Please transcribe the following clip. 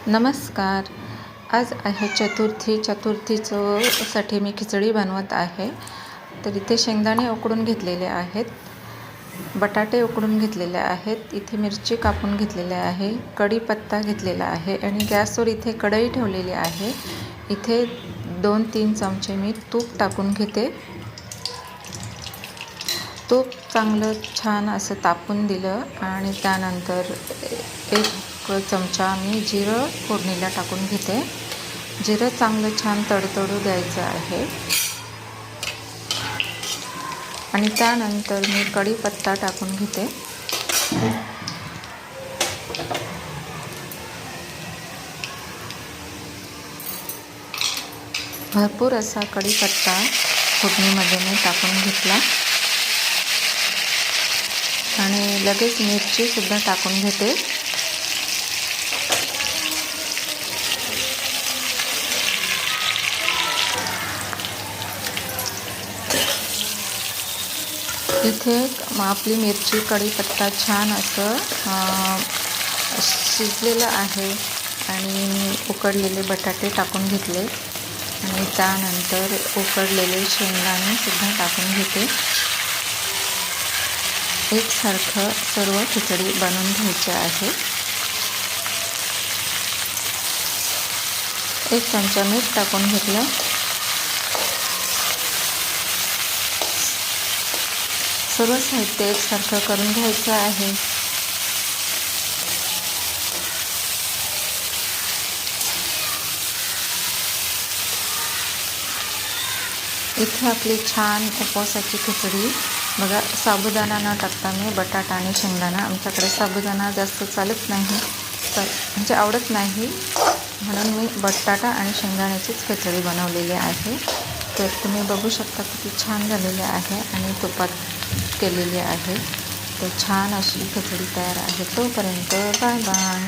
नमस्कार. आज आहे चतुर्थीचं साठी मी खिचडी बनवत आहे. तर इथे शेंगदाणे उकडून घेतलेले आहेत, बटाटे उकडून घेतलेले आहेत, इथे मिरची कापून घेतलेली आहे, कढीपत्ता घेतलेला आहे आणि गॅसवर इथे कढई ठेवलेली आहे. इथे 2-3 चमचे मी तूप टाकून घेते. तूप चांगलं छान असं तापून दिलं आणि त्यानंतर 1 चमचा मी जिरं फोडणीला टाकून घेते. जिरं चांगलं छान तडतडू द्यायचं आहे आणि त्यानंतर मी कढीपत्ता टाकून घेते. भरपूर असा कढीपत्ता फोडणीमध्ये मी टाकून घेतला आणि लगेच मिरचीसुद्धा टाकून घेते. इथे आपली मिरची कढीपत्ता छान असं शिजलेलं आहे आणि उकडलेले बटाटे टाकून घेतले आणि त्यानंतर उकडलेले शेंगदाणेसुद्धा टाकून घेते. एकसारखं सर्व खिचडी बनवून घ्यायची आहे. 1 चमचा मीठ टाकून घेतलं. सर्व साहित्य एकसारखं करून घ्यायचं आहे. इथे आपली छान उपवासाची खिचडी बघा. साबुदाणा न टाकता मी बटाटा आणि शेंगदाणा, आमच्याकडे साबुदाणा जास्त चालत नाही, म्हणजे आवडत नाही, म्हणून मी बटाटा आणि शेंगदाण्याचीच खिचडी बनवलेली आहे. तर तुम्ही बघू शकता किती छान झालेली आहे आणि तुपात केलेली आहे. तर छान अशी खिचडी तयार आहे. तोपर्यंत बाय बाय.